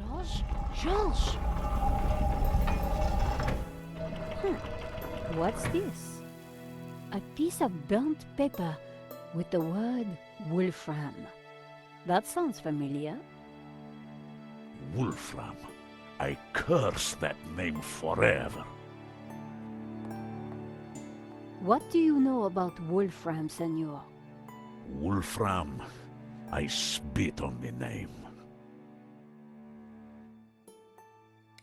George? George! What's this? A piece of burnt paper with the word Wolfram. That sounds familiar. Wolfram. I curse that name forever. What do you know about Wolfram, senor? Wolfram. I spit on the name.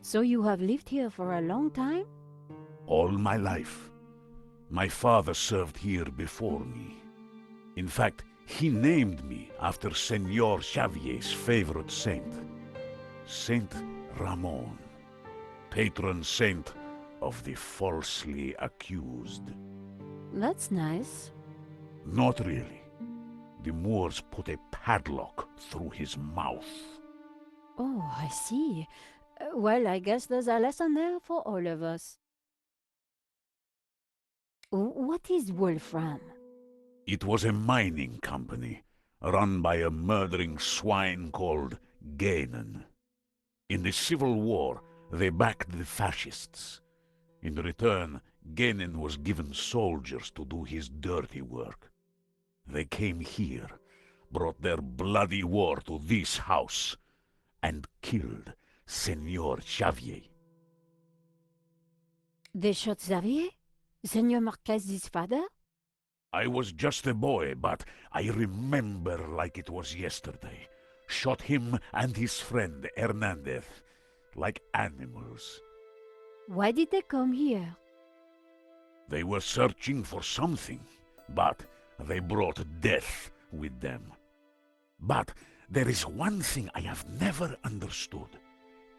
So you have lived here for a long time? All my life. My father served here before me. In fact, he named me after Senor Xavier's favorite saint, Saint Ramon, patron saint of the falsely accused. That's nice. Not really. The Moors put a padlock through his mouth. Oh, I see. Well, I guess there's a lesson there for all of us. What is Wolfram? It was a mining company, run by a murdering swine called Gainan. In the Civil War, they backed the fascists. In return, Gainan was given soldiers to do his dirty work. They came here, brought their bloody war to this house, and killed Senor Xavier. They shot Xavier? Senor Marquez's father? I was just a boy, but I remember like it was yesterday. Shot him and his friend Hernandez, like animals. Why did they come here? They were searching for something, but they brought death with them. But there is one thing I have never understood.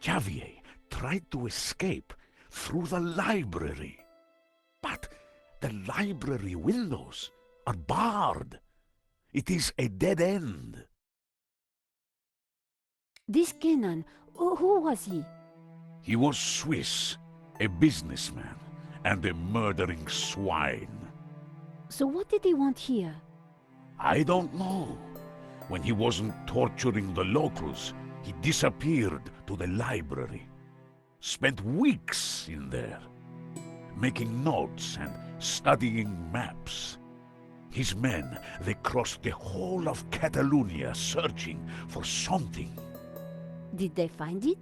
Xavier tried to escape through the library. But the library windows are barred. It is a dead end. This Kenan, who was he? He was Swiss, a businessman, and a murdering swine. So what did he want here? I don't know. When he wasn't torturing the locals, he disappeared to the library. Spent weeks in there, making notes and studying maps. His men, they crossed the whole of Catalonia searching for something. Did they find it?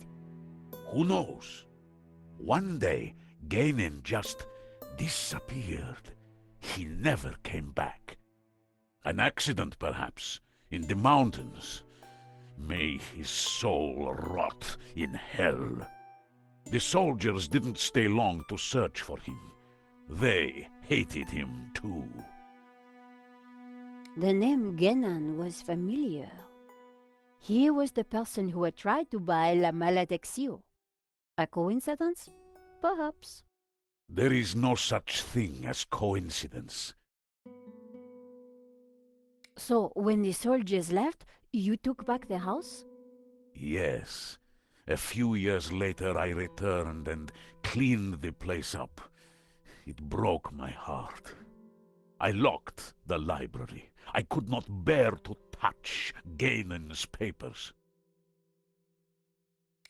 Who knows? One day, Gainan just disappeared. He never came back. An accident, perhaps, in the mountains. May his soul rot in hell. The soldiers didn't stay long to search for him. They hated him too. The name Genan was familiar. He was the person who had tried to buy La Maledicción. A coincidence? Perhaps. There is no such thing as coincidence. So, when the soldiers left, you took back the house? Yes. A few years later I returned and cleaned the place up. It broke my heart. I locked the library. I could not bear to touch Gainan's papers.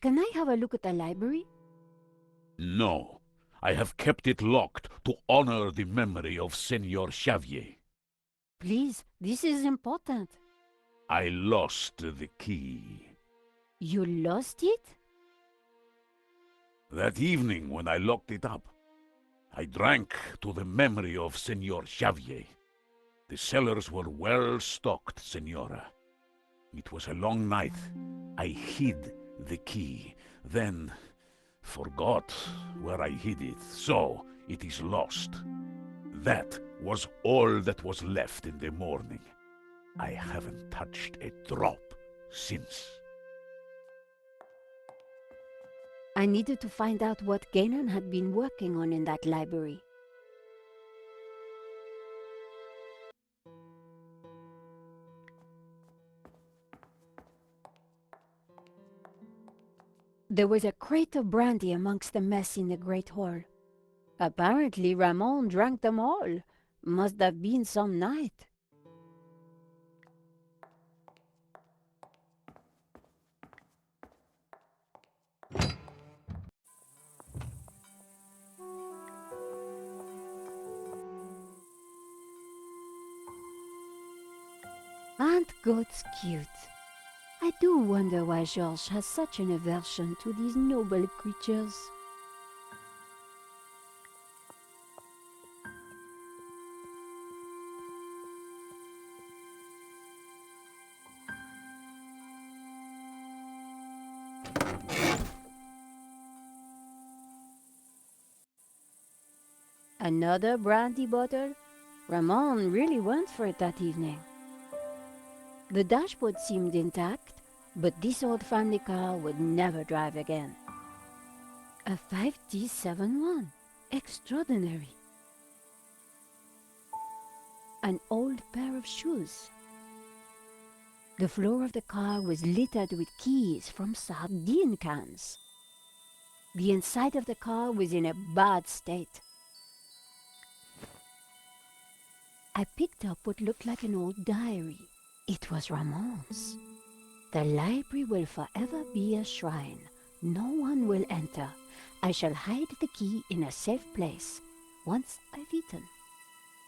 Can I have a look at the library? No. I have kept it locked to honor the memory of Senor Xavier. Please, this is important. I lost the key. You lost it? That evening when I locked it up, I drank to the memory of Senor Xavier. The cellars were well stocked, Senora. It was a long night. I hid the key, then forgot where I hid it, so it is lost. That was all that was left in the morning. I haven't touched a drop since. I needed to find out what Gainan had been working on in that library. There was a crate of brandy amongst the mess in the great hall. Apparently Ramon drank them all. Must have been some night. Aren't goats cute? I do wonder why George has such an aversion to these noble creatures. Another brandy bottle? Ramon really went for it that evening. The dashboard seemed intact, but this old family car would never drive again. A 5D71. Extraordinary. An old pair of shoes. The floor of the car was littered with keys from sardine cans. The inside of the car was in a bad state. I picked up what looked like an old diary. It was Ramon's. The library will forever be a shrine. No one will enter. I shall hide the key in a safe place. Once I've eaten.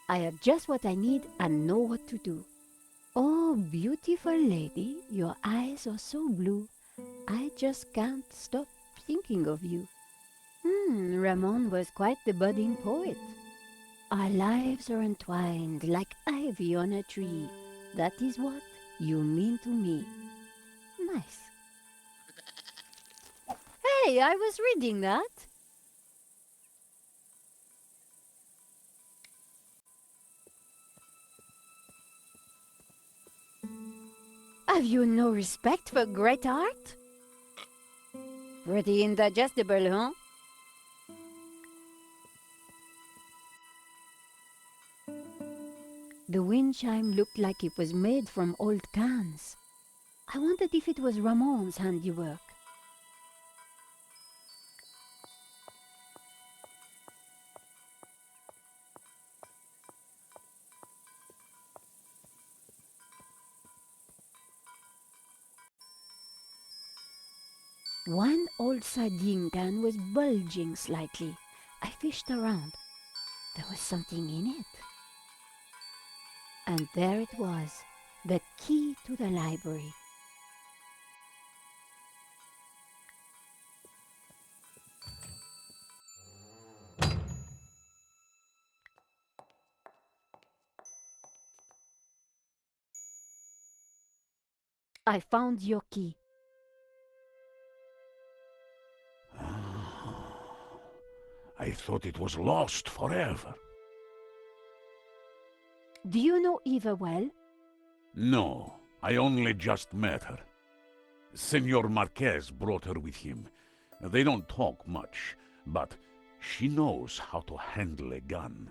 I have just what I need and know what to do. Oh, beautiful lady, your eyes are so blue. I just can't stop thinking of you. Ramon was quite the budding poet. Our lives are entwined like ivy on a tree. That is what you mean to me. Nice. Hey, I was reading that. Have you no respect for great art? Pretty indigestible, huh? The wind chime looked like it was made from old cans. I wondered if it was Ramon's handiwork. One old sardine can was bulging slightly. I fished around. There was something in it. And there it was, the key to the library. I found your key. I thought it was lost forever. Do you know Eva well? No, I only just met her. Senor Marquez brought her with him. They don't talk much, but she knows how to handle a gun.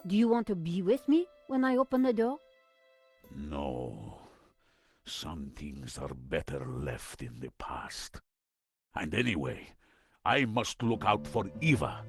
Do you want to be with me when I open the door? No. Some things are better left in the past. And anyway, I must look out for Eva.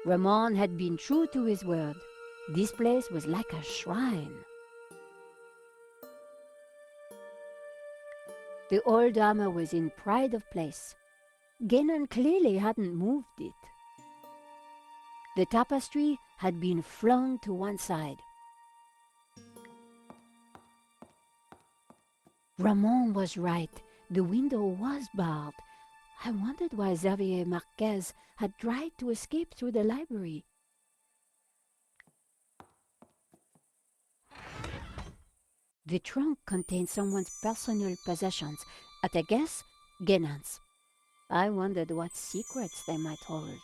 Ramon had been true to his word. This place was like a shrine. The old armor was in pride of place. Genon clearly hadn't moved it. The tapestry had been flung to one side. Ramon was right. The window was barred. I wondered why Xavier Marquez had tried to escape through the library. The trunk contained someone's personal possessions, at a guess, Genon's. I wondered what secrets they might hold.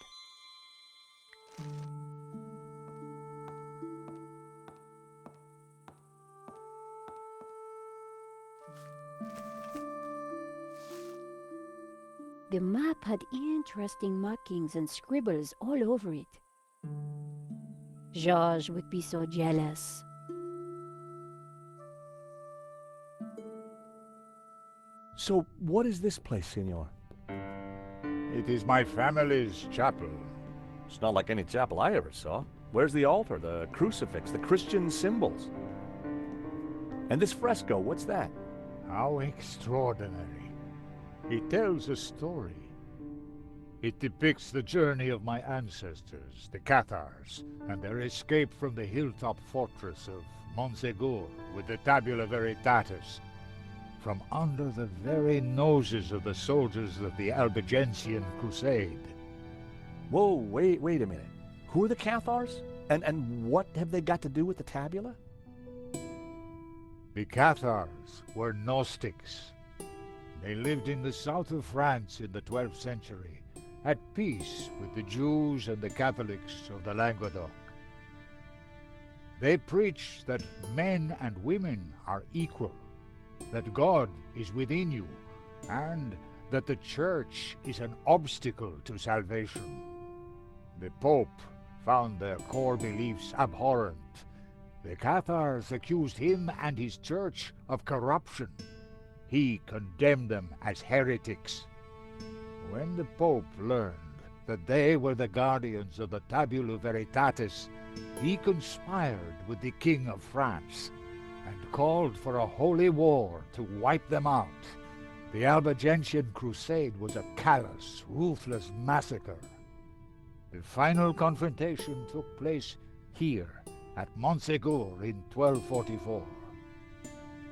The map had interesting markings and scribbles all over it. George would be so jealous. So, what is this place, Senor? It is my family's chapel. It's not like any chapel I ever saw. Where's the altar, the crucifix, the Christian symbols? And this fresco, what's that? How extraordinary. It tells a story. It depicts the journey of my ancestors, the Cathars, and their escape from the hilltop fortress of Montsegur with the Tabula Veritatis, from under the very noses of the soldiers of the Albigensian Crusade. Whoa, wait a minute. Who are the Cathars? And what have they got to do with the tabula? The Cathars were Gnostics. They lived in the south of France in the 12th century, at peace with the Jews and the Catholics of the Languedoc. They preach that men and women are equal, that God is within you, and that the Church is an obstacle to salvation. The Pope found their core beliefs abhorrent. The Cathars accused him and his church of corruption. He condemned them as heretics. When the Pope learned that they were the guardians of the Tabula Veritatis, he conspired with the King of France and called for a holy war to wipe them out. The Albigensian Crusade was a callous, ruthless massacre. The final confrontation took place here at Montsegur in 1244.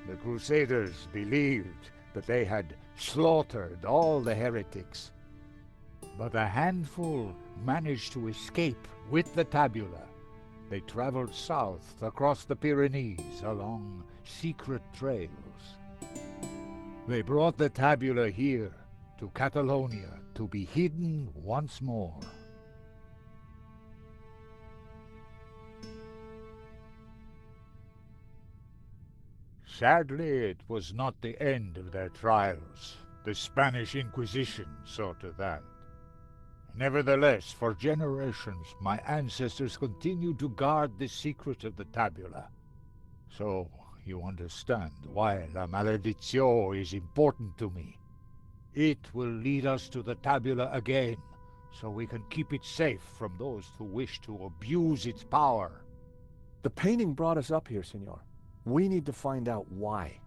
The Crusaders believed that they had slaughtered all the heretics, but a handful managed to escape with the tabula. They traveled south across the Pyrenees along secret trails. They brought the tabula here to Catalonia to be hidden once more. Sadly, it was not the end of their trials. The Spanish Inquisition saw to that. Nevertheless, for generations, my ancestors continued to guard the secret of the tabula. So, you understand why La Maledictio is important to me. It will lead us to the tabula again, so we can keep it safe from those who wish to abuse its power. The painting brought us up here, Senor. We need to find out why.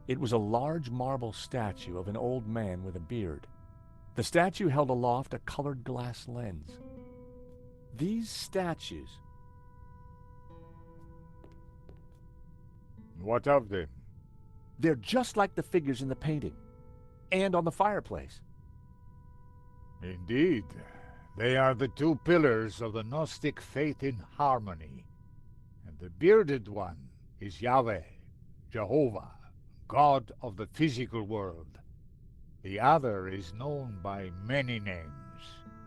It was a large marble statue of an old man with a beard. The statue held aloft a colored glass lens. These statues... What of them? They're just like the figures in the painting, and on the fireplace. Indeed. They are the two pillars of the Gnostic faith in harmony. And the bearded one is Yahweh, Jehovah, God of the physical world. The other is known by many names.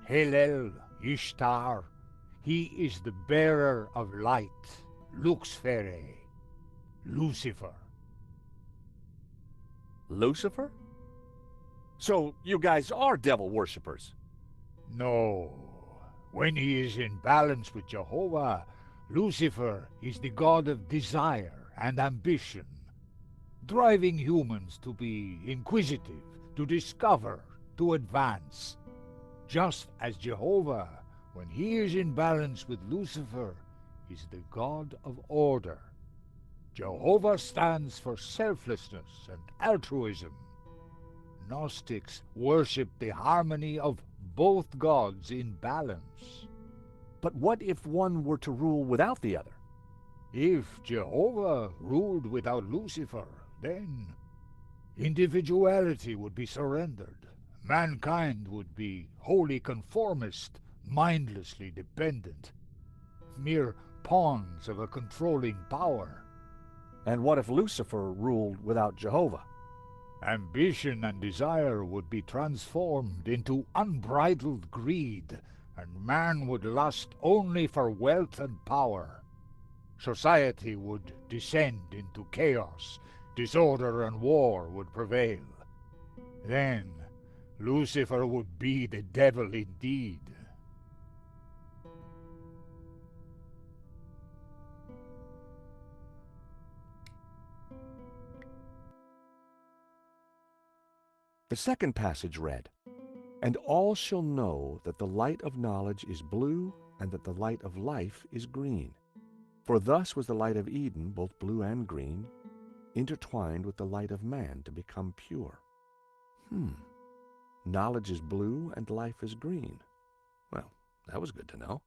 Hillel, Ishtar. He is the bearer of light, Luxfere, Lucifer. Lucifer? So you guys are devil worshippers? No. When he is in balance with Jehovah, Lucifer is the god of desire and ambition, driving humans to be inquisitive, to discover, to advance. Just as Jehovah, when he is in balance with Lucifer, is the god of order. Jehovah stands for selflessness and altruism. Gnostics worship the harmony of both gods in balance. But what if one were to rule without the other? If Jehovah ruled without Lucifer, then individuality would be surrendered. Mankind would be wholly conformist, mindlessly dependent, mere pawns of a controlling power. And what if Lucifer ruled without Jehovah? Ambition and desire would be transformed into unbridled greed, and man would lust only for wealth and power. Society would descend into chaos, disorder and war would prevail. Then Lucifer would be the devil indeed. The second passage read, "And all shall know that the light of knowledge is blue, and that the light of life is green. For thus was the light of Eden, both blue and green, intertwined with the light of man to become pure." Knowledge is blue and life is green. Well, that was good to know.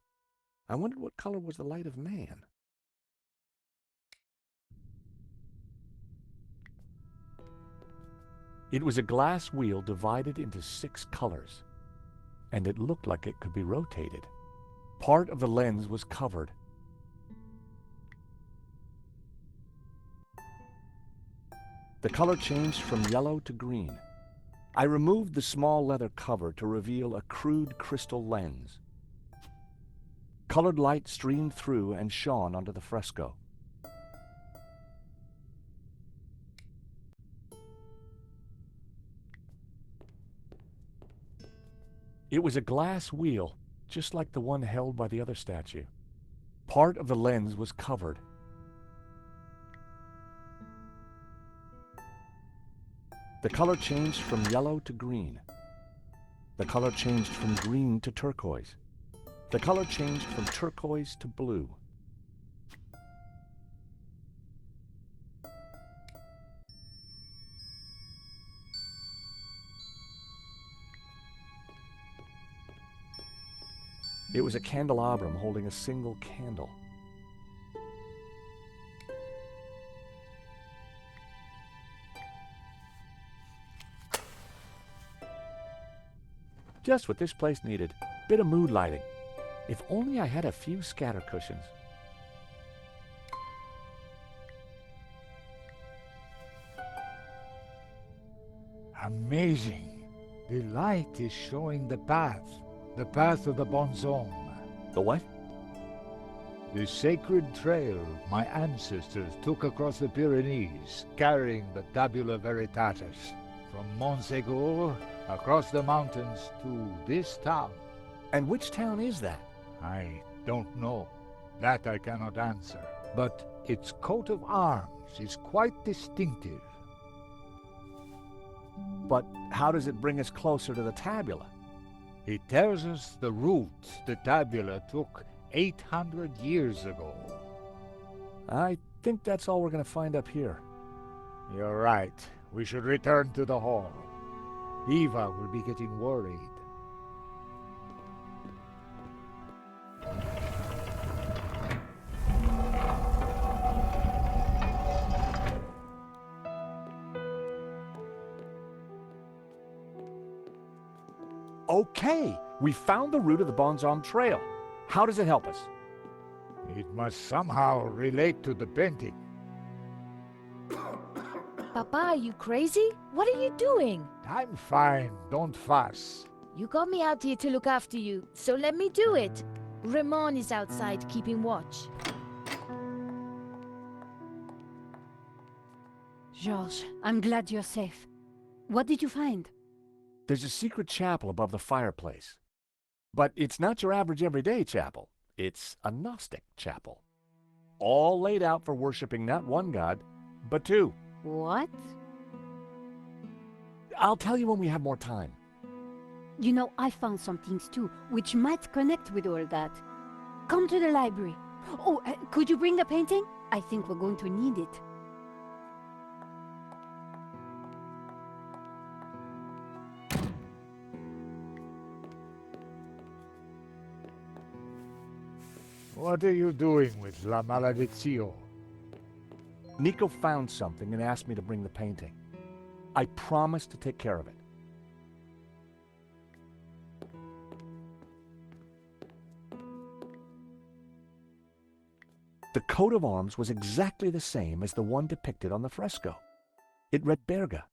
I wondered what color was the light of man. It was a glass wheel divided into 6 colors, and it looked like it could be rotated. Part of the lens was covered. The color changed from yellow to green. I removed the small leather cover to reveal a crude crystal lens. Colored light streamed through and shone onto the fresco. It was a glass wheel, just like the one held by the other statue. Part of the lens was covered. The color changed from yellow to green. The color changed from green to turquoise. The color changed from turquoise to blue. It was a candelabrum holding a single candle. Just what this place needed. Bit of mood lighting. If only I had a few scatter cushions. Amazing. The light is showing the path of the bonhomme. The what? The sacred trail my ancestors took across the Pyrenees, carrying the Tabula Veritatis, from Montségur across the mountains to this town. And which town is that? I don't know. That I cannot answer. But its coat of arms is quite distinctive. But how does it bring us closer to the tabula? It tells us the route the tabula took 800 years ago. I think that's all we're going to find up here. You're right. We should return to the hall. Eva will be getting worried. Okay, we found the route of the bonhomme trail. How does it help us? It must somehow relate to the painting. Papa, are you crazy? What are you doing? I'm fine, don't fuss. You got me out here to look after you, so let me do it. Ramon is outside keeping watch. George, I'm glad you're safe. What did you find? There's a secret chapel above the fireplace. But it's not your average everyday chapel. It's a Gnostic chapel. All laid out for worshiping not one god, but 2. What? I'll tell you when we have more time. You know, I found some things too, which might connect with all that. Come to the library. Oh, could you bring the painting? I think we're going to need it. What are you doing with La Maledizio? Nico found something and asked me to bring the painting. I promised to take care of it. The coat of arms was exactly the same as the one depicted on the fresco. It read Berga.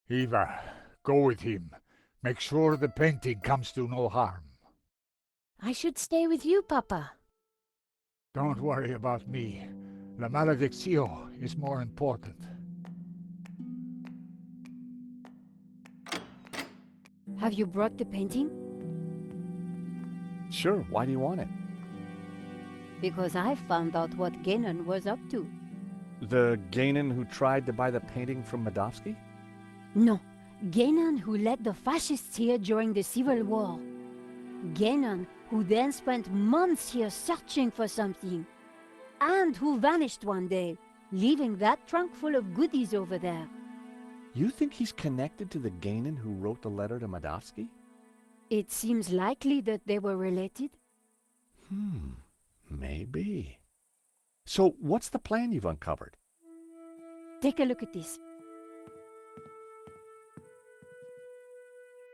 Eva, go with him. Make sure the painting comes to no harm. I should stay with you, Papa. Don't worry about me. La Maledizio is more important. Have you brought the painting? Sure, why do you want it? Because I found out what Ganon was up to. The Gainan who tried to buy the painting from Madovsky? No, Genan who led the fascists here during the Civil War. Genan who then spent months here searching for something. And who vanished one day, leaving that trunk full of goodies over there. You think he's connected to the Gainan who wrote the letter to Madovsky? It seems likely that they were related. Maybe. So what's the plan you've uncovered? Take a look at this.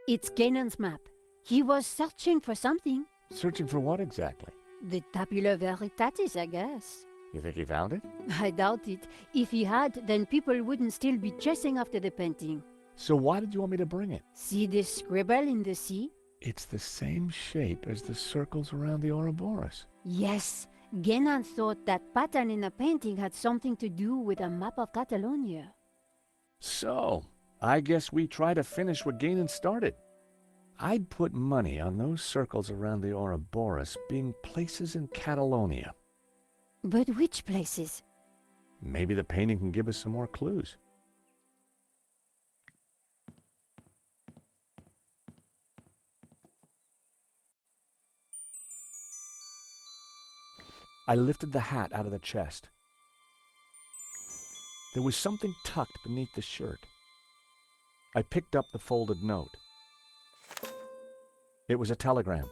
It's Ganon's map. He was searching for something. Searching for what exactly? The Tabula Veritatis, I guess. You think he found it? I doubt it. If he had, then people wouldn't still be chasing after the painting. So why did you want me to bring it? See this scribble in the sea? It's the same shape as the circles around the Ouroboros. Yes. Genan thought that pattern in the painting had something to do with a map of Catalonia. So, I guess we try to finish what Gainan started. I'd put money on those circles around the Ouroboros being places in Catalonia. But which places? Maybe the painting can give us some more clues. I lifted the hat out of the chest. There was something tucked beneath the shirt. I picked up the folded note. It was a telegram.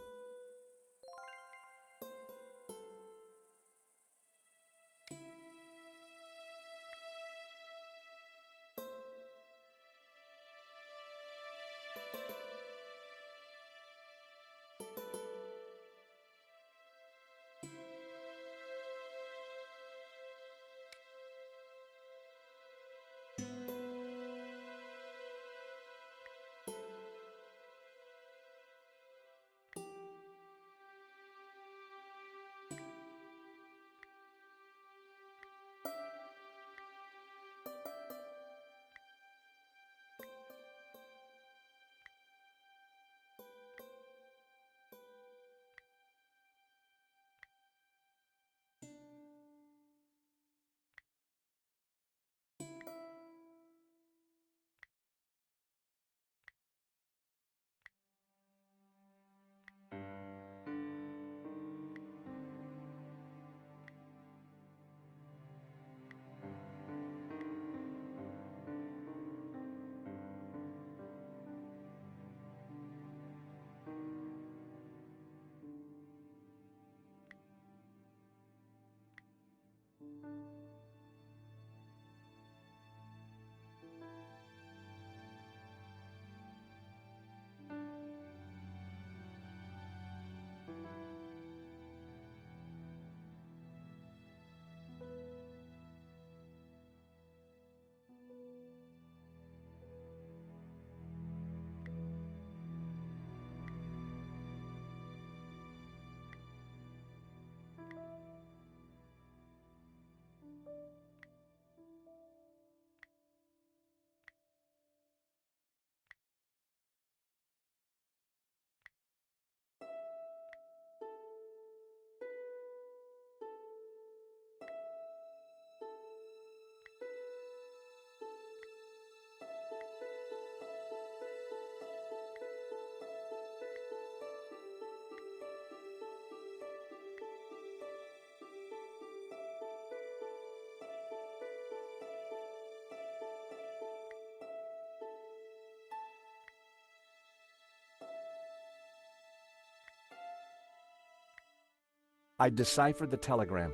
I deciphered the telegram.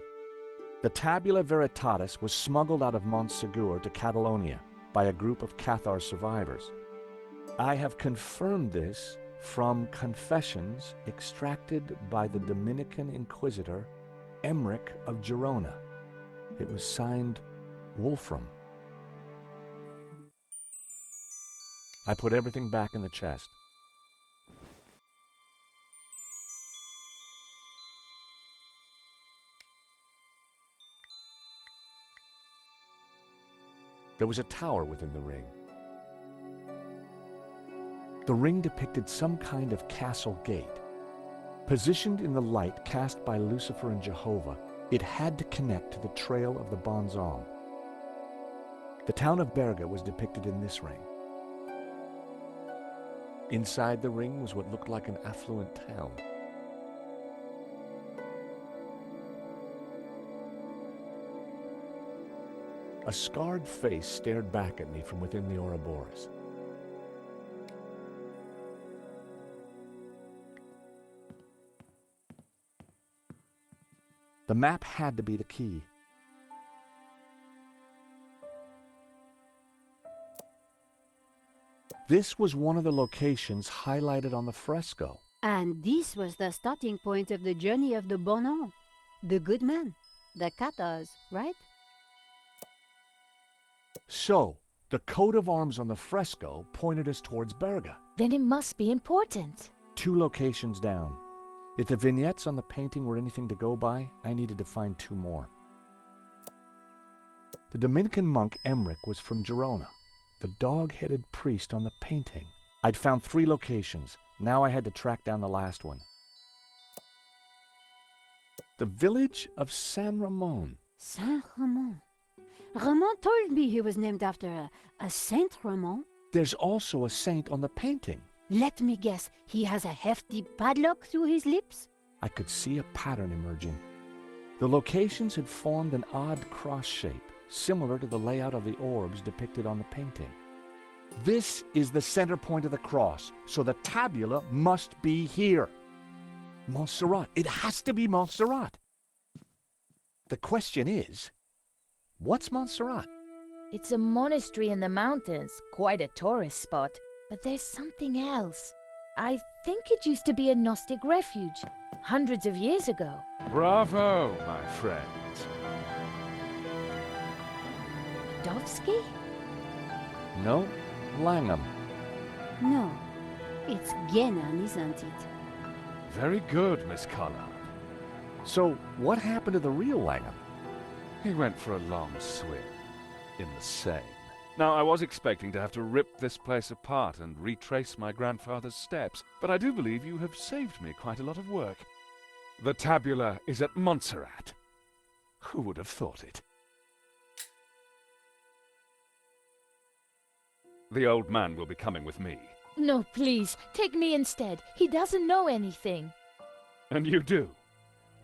The Tabula Veritatis was smuggled out of Montsegur to Catalonia by a group of Cathar survivors. I have confirmed this from confessions extracted by the Dominican Inquisitor Emmerich of Girona. It was signed Wolfram. I put everything back in the chest. There was a tower within the ring. The ring depicted some kind of castle gate. Positioned in the light cast by Lucifer and Jehovah, it had to connect to the trail of the Bonzong. The town of Berga was depicted in this ring. Inside the ring was what looked like an affluent town. A scarred face stared back at me from within the Ouroboros. The map had to be the key. This was one of the locations highlighted on the fresco. And this was the starting point of the journey of the Bonan, the good men, the Cathars, right? So, the coat of arms on the fresco pointed us towards Berga. Then it must be important. 2 locations down. If the vignettes on the painting were anything to go by, I needed to find 2 more. The Dominican monk Emmerich was from Girona. The dog-headed priest on the painting. I'd found 3 locations. Now I had to track down the last one. The village of San Ramon. Saint Ramon. Ramon told me he was named after a Saint Ramon. There's also a saint on the painting. Let me guess, he has a hefty padlock through his lips? I could see a pattern emerging. The locations had formed an odd cross shape, similar to the layout of the orbs depicted on the painting. This is the center point of the cross, so the tabula must be here. Montserrat. It has to be Montserrat. The question is, what's Montserrat? It's a monastery in the mountains, quite a tourist spot. But there's something else. I think it used to be a Gnostic refuge, hundreds of years ago. Bravo, my friend. Dovsky? No, Langham. No, it's Genan, isn't it? Very good, Miss Collard. So, what happened to the real Langham? He went for a long swim in the Seine. Now, I was expecting to have to rip this place apart and retrace my grandfather's steps, but I do believe you have saved me quite a lot of work. The tabula is at Montserrat. Who would have thought it? The old man will be coming with me. No, please, take me instead. He doesn't know anything. And you do?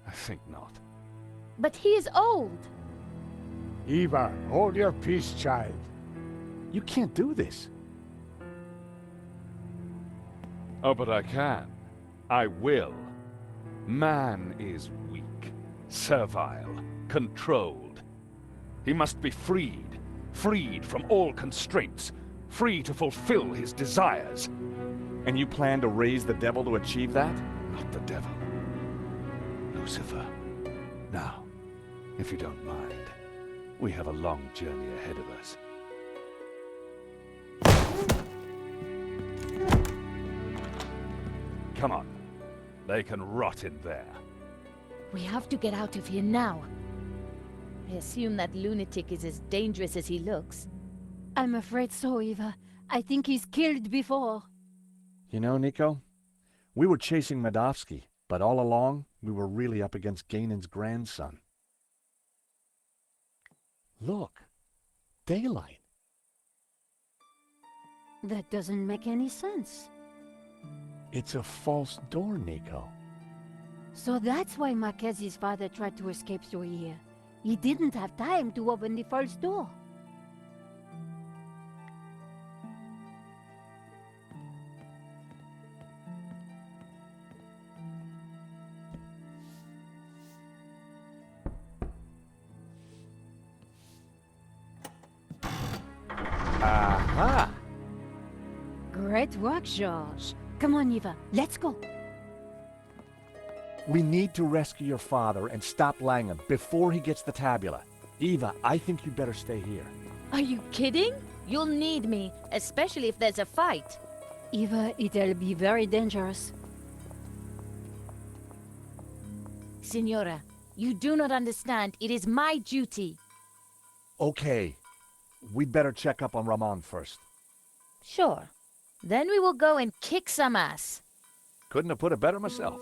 I think not. But he is old. Eva, hold your peace, child. You can't do this. Oh, but I can. I will. Man is weak, servile, controlled. He must be freed, freed from all constraints, free to fulfill his desires. And you plan to raise the devil to achieve that? Not the devil. Lucifer. Now, if you don't mind, we have a long journey ahead of us. Come on. They can rot in there. We have to get out of here now. I assume that lunatic is as dangerous as he looks. I'm afraid so, Eva. I think he's killed before. You know, Nico, we were chasing Medovsky, but all along, we were really up against Ganon's grandson. Look, daylight. That doesn't make any sense. It's a false door, Nico. So that's why Marquez's father tried to escape through here. He didn't have time to open the false door. Aha! Great work, George. Come on, Eva, let's go. We need to rescue your father and stop Langham before he gets the tabula. Eva, I think you'd better stay here. Are you kidding? You'll need me, especially if there's a fight. Eva, it'll be very dangerous. Signora, you do not understand. It is my duty. Okay. We'd better check up on Ramon first. Sure. Then we will go and kick some ass. Couldn't have put it better myself.